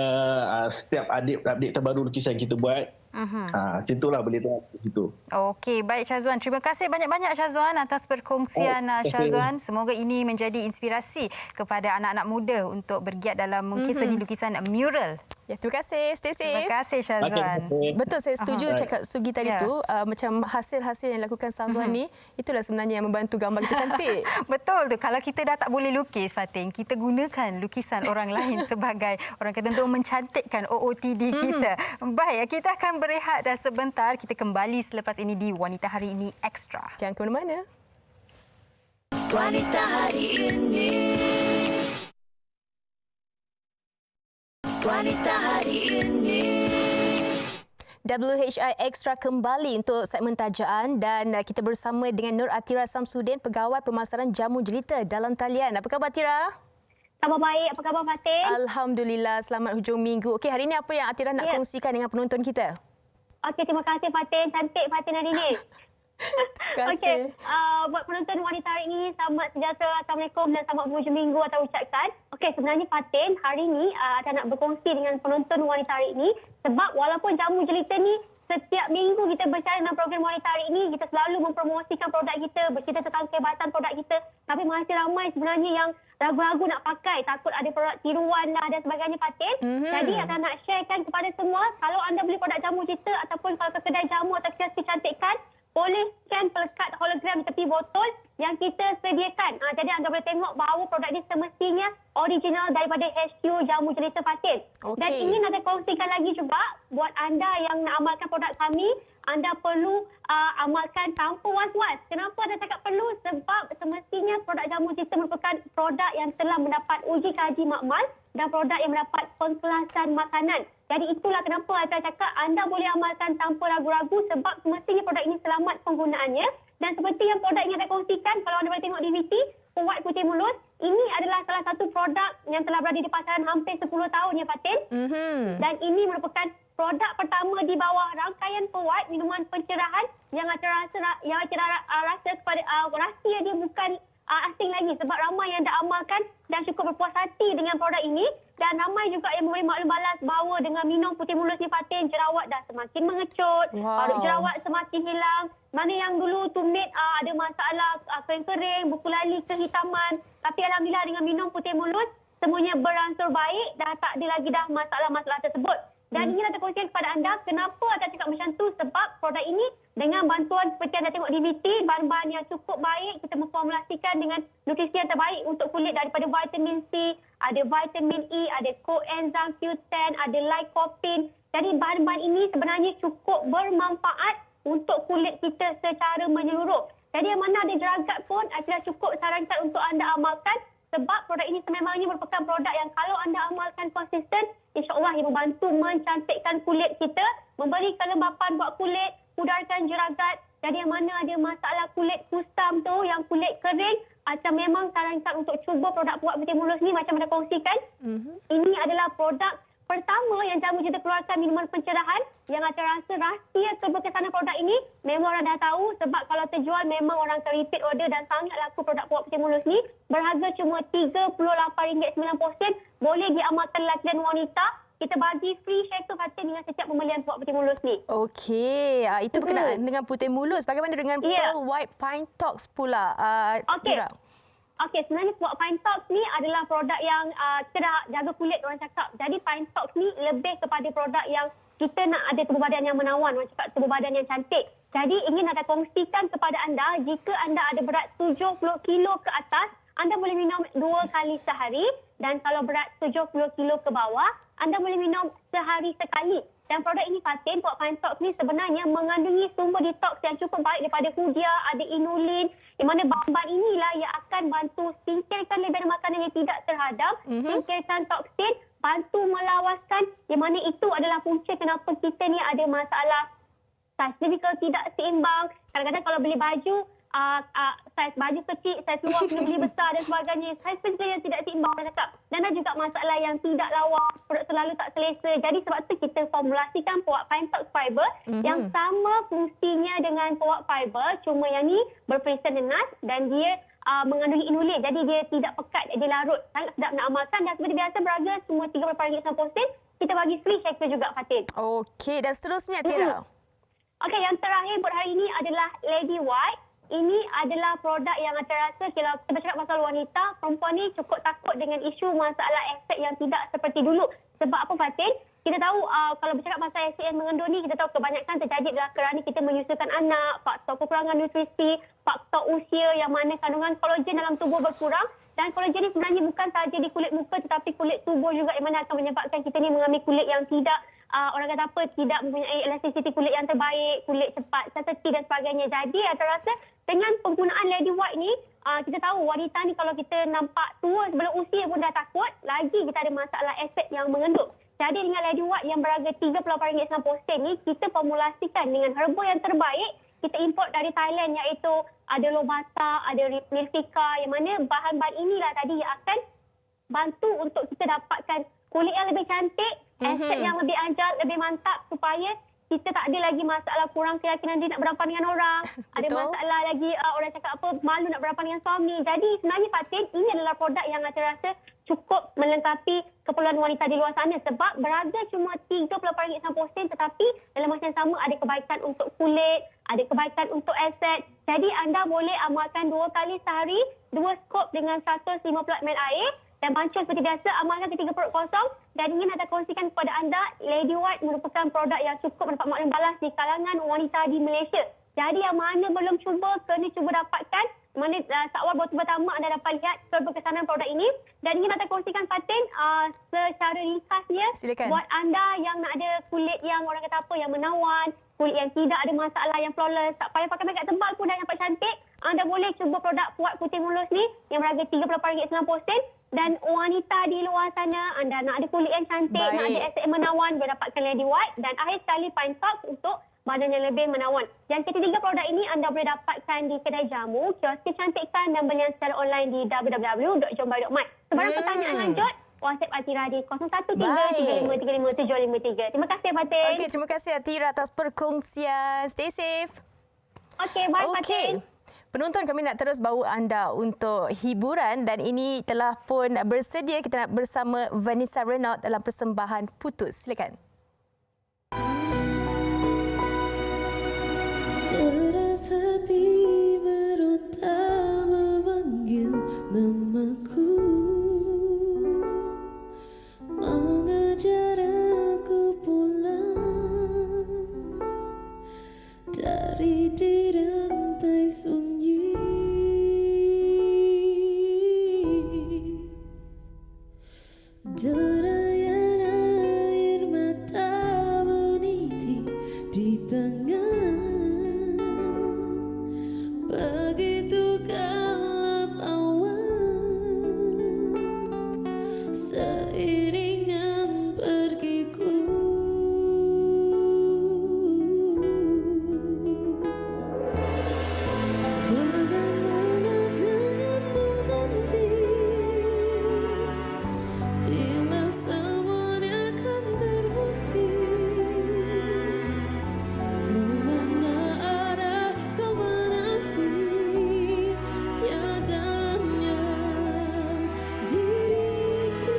setiap update terbaru lukisan kita buat. Macam itulah, boleh tengok di situ. Okey, baik Syazwan. Terima kasih banyak-banyak Syazwan atas perkongsian Syazwan. Semoga ini menjadi inspirasi kepada anak-anak muda untuk bergiat dalam mungkin seni lukisan mural. Ya, terima kasih. Stay safe. Terima kasih Syazwan. Betul, saya setuju cakap Sugi tadi tu. Macam hasil-hasil yang dilakukan Syazwan ni, itulah sebenarnya yang membantu gambar kita cantik. Betul tu. Kalau kita dah tak boleh lukis, Fatin, kita gunakan lukisan orang lain sebagai orang kata untuk mencantikkan OOTD kita. Baik, kita akan berehat dah sebentar. Kita kembali selepas ini di Wanita Hari Ini Extra. Jangan ke mana-mana. Wanita hari ini. Wanita hari ini. WHI Extra kembali untuk segmen tajaan dan kita bersama dengan Nur Atira Samsudin, Pegawai Pemasaran Jamu Jelita dalam talian. Apa khabar Atira? Khabar baik. Apa khabar Fatin? Alhamdulillah, selamat hujung minggu. Okey, hari ini apa yang Atira nak kongsikan dengan penonton kita? Okey, terima kasih Fatin. Cantik Fatin hari ini. Terima kasih. Buat penonton Wanita Hari Ini, selamat sejahtera, Assalamualaikum dan selamat berhujung minggu atau ucapkan. Okey, sebenarnya Fatin, hari ini saya nak berkongsi dengan penonton Wanita Hari Ini sebab walaupun Jamu Jelita ni setiap minggu kita bercara dalam program Wanita Hari Ini, kita selalu mempromosikan produk kita, bercerita tentang kehebatan produk kita, tapi masih ramai sebenarnya yang ragu-ragu nak pakai, takut ada produk tiruan lah dan sebagainya Fatin. Jadi saya nak sharekan kepada semua, kalau anda beli produk Jamu Jelita ataupun kalau ke kedai jamu atau kios kecantikan, boleh scan pelekat hologram di tepi botol yang kita sediakan. Jadi anda boleh tengok bahawa produk ini semestinya original daripada HQ Jamu Jelita Fatin. Dan ingin anda kongsikan lagi juga, buat anda yang nak amalkan produk kami, anda perlu amalkan tanpa was-was. Kenapa anda cakap perlu? Sebab semestinya produk Jamu Jelita merupakan produk yang telah mendapat uji kaji makmal dan produk yang mendapat pengkelasan makanan. Jadi itulah kenapa saya cakap anda boleh amalkan tanpa ragu-ragu sebab semestinya produk ini selamat penggunaannya. Dan seperti yang produk yang saya kongsikan, kalau anda boleh tengok DVD, White Putih Mulus, ini adalah salah satu produk yang telah berada di pasaran hampir 10 tahun ya Fatin. Dan ini merupakan produk pertama di bawah rangkaian White, minuman pencerahan yang rasa kepada rahsia dia bukan asing lagi sebab ramai yang dah amalkan dan cukup berpuas hati dengan produk ini dan ramai juga yang memberi maklum balas bahawa dengan minum Putih Mulus ni Fatin, jerawat dah semakin mengecut, jerawat semakin hilang. Mana yang dulu tumit ada masalah kering-kering, buku lali, kehitaman, tapi alhamdulillah dengan minum Putih Mulus semuanya beransur baik, dah tak ada lagi dah masalah-masalah tersebut. Dan ingin saya kongsikan kepada anda kenapa saya cakap macam tu, sebab produk ini dengan bantuan seperti anda tengok DVD, bahan-bahan yang cukup baik, kita memformulasikan dengan nutrisi yang terbaik untuk kulit daripada vitamin C, ada vitamin E, ada coenzyme Q10, ada lycopene. Jadi bahan-bahan ini sebenarnya cukup bermanfaat untuk kulit kita secara menyeluruh. Jadi yang mana ada jeragat pun sudah cukup sarankan untuk anda amalkan sebab produk ini sememangnya merupakan produk yang kalau anda amalkan konsisten, insya-Allah ia membantu mencantikkan kulit kita, memberi kelembapan buat kulit, pudarkan jeragat. Jadi yang mana ada masalah kulit kusam tu, yang kulit kering, macam memang sarankan untuk cuba produk Puak Putih Mulus ni macam anda kongsikan. Ini adalah produk pertama yang Jamu Jelita keluarkan minuman pencerahan yang saya rasa rahsia keberkesanan produk ini memang orang dah tahu sebab kalau terjual memang orang akan repeat order dan sangat laku produk Puak Putih Mulus ni. Berharga cuma RM38.90, boleh diamalkan lelaki dan wanita. Kita bagi free shaker Fatin dengan setiap pembelian Puak Putih Mulus ni. Okey, itu berkenaan dengan Putih Mulus. Bagaimana dengan Pearl White Pine Tox pula? Okey. Okey, sebenarnya Puak Pine Talks ni adalah produk yang kita dah jaga kulit orang cakap. Jadi Pine Talks ni lebih kepada produk yang kita nak ada tubuh badan yang menawan, orang cakap tubuh badan yang cantik. Jadi ingin ada kongsikan kepada anda, jika anda ada berat 70 kilo ke atas, anda boleh minum 2 kali sehari. Dan kalau berat 70 kilo ke bawah, anda boleh minum sehari sekali. Dan produk ini Fatin, Puak Pine Talks ni sebenarnya mengandungi sumber detox yang cukup baik daripada hudia, ada inulin, di mana bahan-bahan inilah yang akan bantu singkirkan lebihan makanan yang tidak terhadap, singkirkan toksin, bantu melawaskan, di mana itu adalah punca kenapa kita ni ada masalah saiz cervical tidak seimbang. Kadang-kadang kalau beli baju, saiz baju kecil, saiz luar kena beli besar dan sebagainya. Saiz cervical yang tidak seimbang, saya cakap. Dan ada juga masalah yang tidak lawas, perut selalu tak selesa. Jadi sebab tu kita formulasikan Puak Pine Talks Fiber yang sama fungsinya dengan Puak Fiber, cuma yang ni berperisa nenas dan dia mengandungi inulin. Jadi dia tidak pekat, dia larut. Sangat sedap nak amalkan dan seperti biasa berharga semua RM30.90. Kita bagi free checker juga, Fatin. Okey, dan seterusnya Tira. Okey, yang terakhir buat hari ini adalah Lady White. Ini adalah produk yang saya rasa kalau kita bercakap pasal wanita, perempuan ni cukup takut dengan isu masalah asid yang tidak seperti dulu. Sebab apa, Fatin? Kita tahu kalau bercakap pasal asid yang mengandung ni, kita tahu kebanyakan terjadi adalah kerana kita menyusukan anak, faktor kekurangan nutrisi, faktor usia yang mana kandungan kolagen dalam tubuh berkurang. Dan kolagen ni sebenarnya bukan sahaja di kulit muka tetapi kulit tubuh juga yang mana akan menyebabkan kita ni mengalami kulit yang tidak orang kata apa, tidak mempunyai elasticity kulit yang terbaik, kulit cepat sensitif dan sebagainya. Jadi saya rasa dengan penggunaan Lady White ni, kita tahu wanita ni kalau kita nampak tua sebelum usia pun dah takut, lagi kita ada masalah asid yang mengandung. Jadi dengan Lady White yang berharga RM38.90 ni, kita formulasikan dengan herba yang terbaik. Kita import dari Thailand iaitu ada Lobata, ada Milfica, yang mana bahan-bahan inilah tadi yang akan bantu untuk kita dapatkan kulit yang lebih cantik, aset yang lebih ajal, lebih mantap supaya kita tak ada lagi masalah kurang keyakinan dia nak berhadapan dengan orang. Ada masalah lagi orang cakap apa, malu nak berhadapan dengan suami. Jadi sebenarnya Fatin, ini adalah produk yang saya rasa cukup melengkapi keperluan wanita di luar sana sebab berharga cuma RM38.90 tetapi dalam masa yang sama ada kebaikan untuk kulit, ada kebaikan untuk aset. Jadi anda boleh amalkan 2 kali sehari, 2 skop dengan 150 ml air. Dan pancung seperti biasa, amalkan ketika perut kosong. Dan ingin saya kongsikan kepada anda, Lady White merupakan produk yang cukup mendapat makluman balas di kalangan wanita di Malaysia. Jadi yang mana belum cuba, kena cuba dapatkan. Mana seawal baru pertama anda dapat lihat keberkesanan produk ini. Dan ingin saya kongsikan Fatin secara ringkasnya. Silakan. Buat anda yang nak ada kulit yang orang kata apa, yang menawan, kulit yang tidak ada masalah, yang flawless, tak payah pakai makeup tebal pun dah nampak cantik. Anda boleh cuba produk Puak Putih Mulus ni yang berharga RM38.90. Dan wanita di luar sana, anda nak ada kulit yang cantik, nak ada aset yang menawan, boleh dapatkan Lady White. Dan akhir sekali Pine Talks untuk badan yang lebih menawan. Yang ketiga produk ini anda boleh dapatkan di kedai jamu, kios kecantikan dan belian secara online di www.jombai.my. Sebarang pertanyaan lanjut, WhatsApp Atira di 0133535753. Terima kasih Fatin. Okey, terima kasih Atira atas perkongsian. Stay safe. Okey, bye Fatin. Penonton, kami nak terus bawa anda untuk hiburan dan ini telah pun bersedia kita nak bersama Vanessa Renaud dalam persembahan Putus. Silakan. Deras hati meronta memanggil namaku, mengejar aku pulang dari di rantai sunyi. Derayan air mata meniti di tangan, begitu gelap awan, seiringan pergiku. Bagaimana denganmu nanti, bila semuanya akan terbukti, kemana arah kau menanti, tiadanya diriku.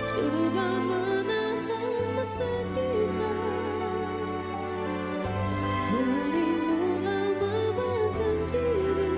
Coba menahan masa kita, darimu lama makan diri.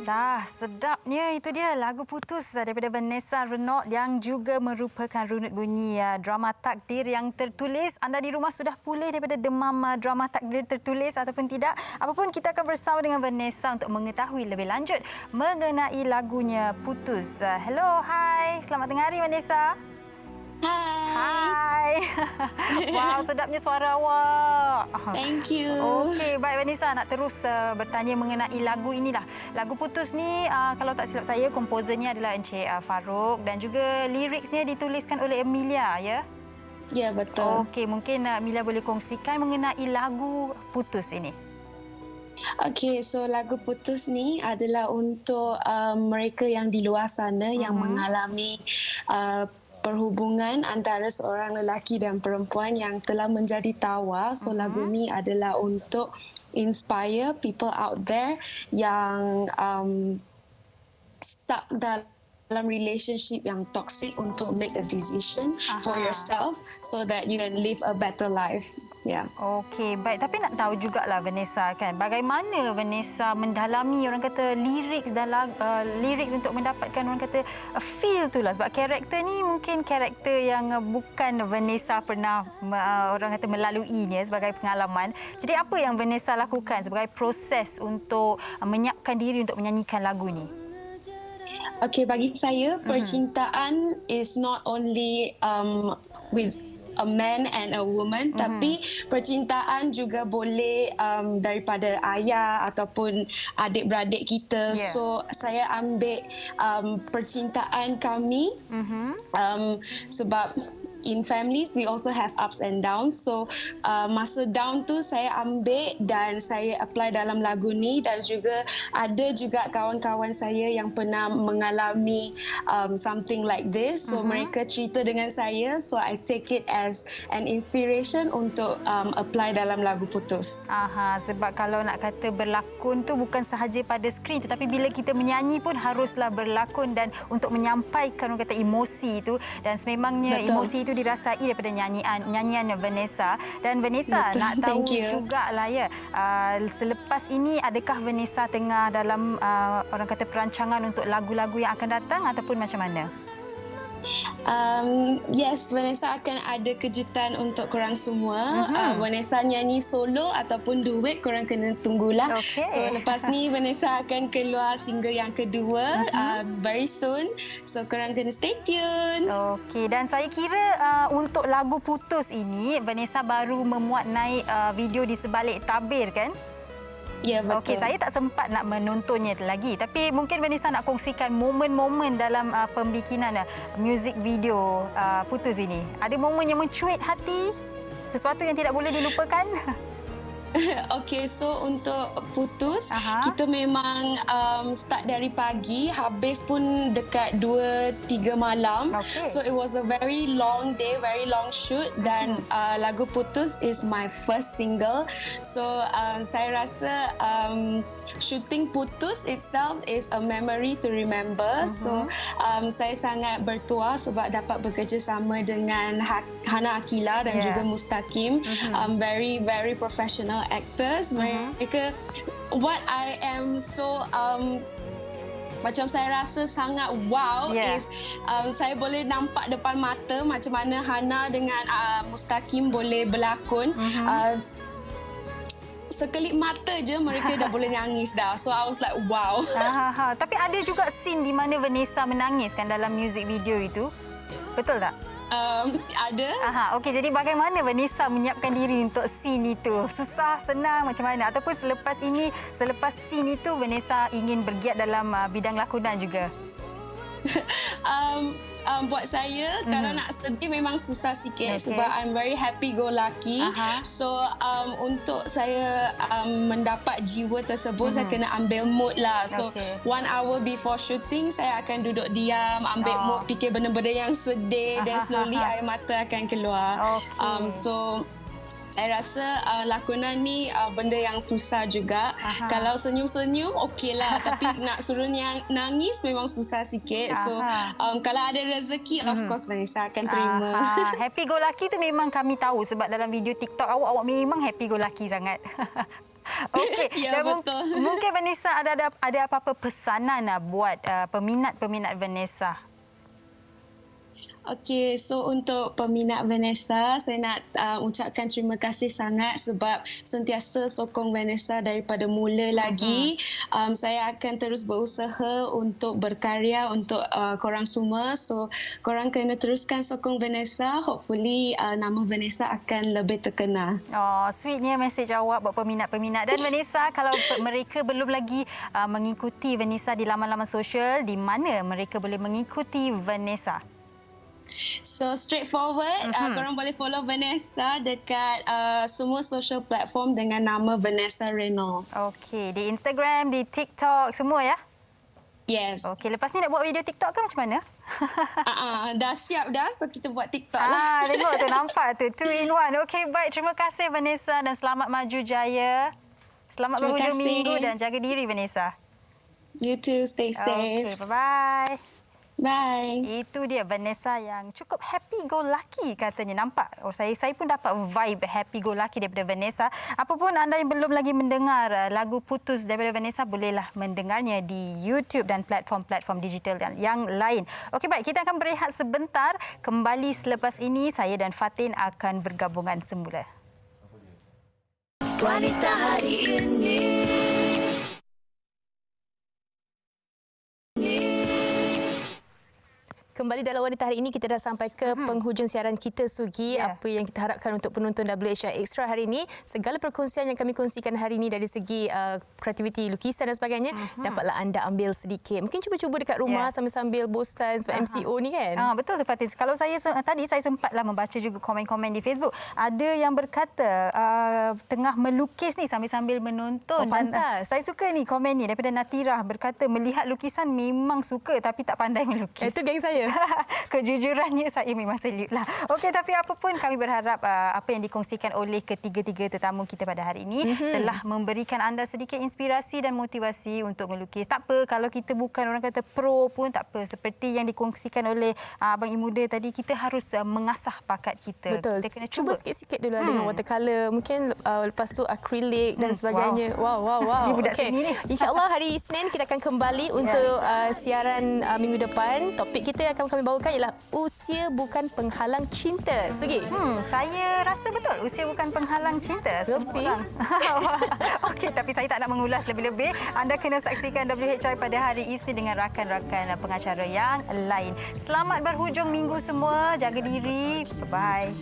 Dah, sedapnya itu dia lagu Putus daripada Vanessa Renaud yang juga merupakan runut bunyi drama takdir yang tertulis. Anda di rumah sudah pulih daripada demam drama takdir tertulis ataupun tidak? Apapun, kita akan bersama dengan Vanessa untuk mengetahui lebih lanjut mengenai lagunya Putus. Hello, hai. Selamat tengah hari, Vanessa. Hai. Wow, sedapnya suara awak. Thank you. Okey, baik Vanessa, nak terus bertanya mengenai lagu inilah. Lagu Putus ni, kalau tak silap saya, komposernya adalah Encik Farouk dan juga liriksnya dituliskan oleh Emilia, ya? Ya, betul. Okey, mungkin Emilia boleh kongsikan mengenai lagu Putus ini. Okey, so lagu Putus ni adalah untuk mereka yang di luar sana yang mengalami perhubungan antara seorang lelaki dan perempuan yang telah menjadi tawa. So lagu ni adalah untuk inspire people out there yang stuck dalam relationship yang toxic untuk make a decision for yourself so that you can live a better life. Yeah. Okey, baik. Tapi nak tahu jugalah Vanessa kan, bagaimana Vanessa mendalami orang kata lirik dalam lirik untuk mendapatkan orang kata feel tu lah, sebab karakter ni mungkin karakter yang bukan Vanessa pernah orang kata melaluinya sebagai pengalaman. Jadi apa yang Vanessa lakukan sebagai proses untuk menyiapkan diri untuk menyanyikan lagu ni? Okay, bagi saya percintaan is not only with a man and a woman, tapi percintaan juga boleh daripada ayah ataupun adik-beradik kita. Yeah. So saya ambil percintaan kami sebab in families we also have ups and downs. So masa down tu saya ambil dan saya apply dalam lagu ni, dan juga ada juga kawan-kawan saya yang pernah mengalami something like this. So mereka cerita dengan saya, so I take it as an inspiration untuk apply dalam lagu Putus. Sebab kalau nak kata berlakon tu bukan sahaja pada skrin, tetapi bila kita menyanyi pun haruslah berlakon dan untuk menyampaikan orang kata emosi itu, dan sememangnya emosi itu dirasai daripada nyanyian Vanessa. Dan Vanessa, betul. nak tahu Thank jugalah ya, selepas ini adakah Vanessa tengah dalam orang kata perancangan untuk lagu-lagu yang akan datang ataupun macam mana? Yes, Vanessa akan ada kejutan untuk korang semua. Vanessa nyanyi solo ataupun duet, korang kena tunggulah. Okay. So lepas ni Vanessa akan keluar single yang kedua very soon. So korang kena stay tune. Okey, dan saya kira untuk lagu Putus ini Vanessa baru memuat naik video di sebalik tabir kan? Ya, betul. Okey, saya tak sempat nak menontonnya lagi, tapi mungkin Vanessa nak kongsikan momen-momen dalam pembikinan music video Putus ini. Ada momen yang mencuit hati? Sesuatu yang tidak boleh dilupakan? Okay, so untuk Putus, kita memang start dari pagi, habis pun dekat 2-3 malam. Okay. So it was a very long day, very long shoot, dan lagu Putus is my first single. So saya rasa shooting Putus itself is a memory to remember. So saya sangat bertuah sebab dapat bekerjasama dengan Hana Akila dan juga Mustaqim. Very, very professional actors. Mereka, what I am so macam saya rasa sangat wow is saya boleh nampak depan mata macam mana Hana dengan Mustaqim boleh berlakon. Sekelip mata je mereka dah boleh nangis dah. So I was like wow. Tapi ada juga scene di mana Vanessa menangis kan dalam music video itu. Betul tak? Ada. Okey, jadi bagaimana Vanessa menyiapkan diri untuk scene itu? Susah, senang, macam mana? Ataupun selepas scene itu Vanessa ingin bergiat dalam bidang lakonan juga? Buat saya, kalau nak sedih memang susah sikit sebab I'm very happy go lucky. So untuk saya mendapat jiwa tersebut, saya kena ambil mood lah. So 1 hour before shooting, saya akan duduk diam, ambil mood, fikir benda-benda yang sedih, dan slowly air mata akan keluar. So saya rasa lakonan ni benda yang susah juga. Kalau senyum-senyum okeylah, tapi nak suruh nangis memang susah sikit. So kalau ada rezeki, of course Vanessa akan terima. Happy go lucky tu memang kami tahu sebab dalam video TikTok awak memang happy go lucky sangat. Okey. Ya, Dan betul. Mungkin Vanessa ada apa-apa pesanan buat peminat-peminat Vanessa? Okey, so untuk peminat Vanessa, saya nak ucapkan terima kasih sangat sebab sentiasa sokong Vanessa daripada mula lagi. Saya akan terus berusaha untuk berkarya untuk korang semua. So, korang kena teruskan sokong Vanessa. Hopefully, nama Vanessa akan lebih terkenal. Oh, sweetnya mesej awak buat peminat-peminat. Dan Vanessa, kalau mereka belum lagi mengikuti Vanessa di laman-laman sosial, di mana mereka boleh mengikuti Vanessa? So straightforward, korang boleh follow Vanessa dekat semua social platform dengan nama Vanessa Reynolds. Okey, di Instagram, di TikTok, semua ya? Yes. Okey, lepas ni nak buat video TikTok ke macam mana? Dah siap dah, so kita buat TikTok lah. Tengok tu, nampak tu. 2 in 1. Okey, baik. Terima kasih Vanessa dan selamat maju jaya. Selamat Terima berhujung kasih. minggu dan jaga diri Vanessa. You too, stay safe. Okey, bye-bye. Bye. Itu dia Vanessa yang cukup happy go lucky katanya. Nampak? Saya pun dapat vibe happy go lucky daripada Vanessa. Apapun anda yang belum lagi mendengar lagu Putus daripada Vanessa, bolehlah mendengarnya di YouTube dan platform-platform digital yang lain. Okey, baik. Kita akan berehat sebentar. Kembali selepas ini, saya dan Fatin akan bergabungan semula. Wanita hari ini. Kembali dalam Wanita Hari ini, kita dah sampai ke penghujung siaran kita, Sugi. Ya. Apa yang kita harapkan untuk penonton WHR Extra hari ini, segala perkongsian yang kami kongsikan hari ini dari segi kreativiti, lukisan dan sebagainya, dapatlah anda ambil sedikit. Mungkin cuba-cuba dekat rumah sambil-sambil bosan sebab MCO ni kan? Betul tu Fatin. Kalau saya tadi saya sempatlah membaca juga komen-komen di Facebook. Ada yang berkata tengah melukis ni sambil-sambil menonton. Oh, pantas. Saya suka ni komen ni daripada Natirah, berkata melihat lukisan memang suka tapi tak pandai melukis. Itu geng saya. Kejujurannya saya memang salute lah. Okey, tapi apapun kami berharap apa yang dikongsikan oleh ketiga-tiga tetamu kita pada hari ini telah memberikan anda sedikit inspirasi dan motivasi untuk melukis. Tak apa kalau kita bukan orang kata pro pun tak apa. Seperti yang dikongsikan oleh Abang Imuda tadi, kita harus mengasah bakat kita. Betul. Kita kena cuba sikit-sikit dulu dengan watercolour. Mungkin lepas tu akrilik dan sebagainya. Wow. Ni budak seni ni. InsyaAllah hari Isnin kita akan kembali untuk siaran minggu depan. Topik kita akan kami bawakan ialah usia bukan penghalang cinta. Sugi? Saya rasa betul. Usia bukan penghalang cinta. We'll see. Okey, tapi saya tak nak mengulas lebih-lebih. Anda kena saksikan WHR pada hari Isnin dengan rakan-rakan pengacara yang lain. Selamat berhujung minggu semua. Jaga diri. Bye-bye.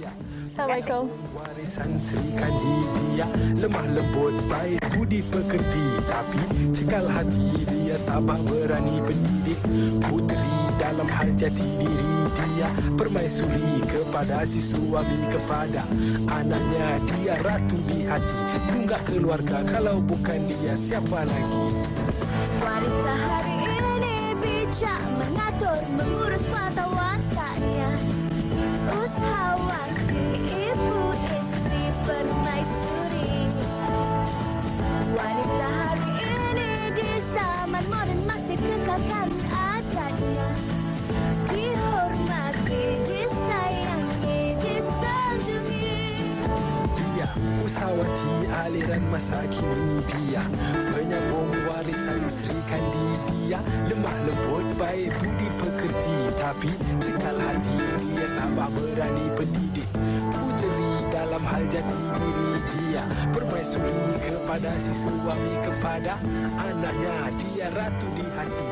Assalamualaikum. Warisan Sri Kanji dia lemah lembut baik budi pekerti, tapi cekal hati dia tabah berani pendidik. Puteri dalam hal jati diri dia permaisuri kepada si suami, kepada anaknya dia ratu di hati. Tunggak keluarga, kalau bukan dia siapa lagi? Wanita hari ini bijak mengatur, mengurus mata wataknya. Usahawati, ibu istri permaisuri. Wanita hari ini di zaman modern masih kekalkan adatnya. Dihormati, disayangi, disanjungi. Dia usahawati aliran masa kini, dia penyambung warisan Sri Kandi. Dia lemah lembut baik budi pekerti, tapi cekal hati dia tambah berani pendidik. Puteri dalam hal jati diri dia permaisuri kepada si suami, kepada anaknya dia ratu di hati.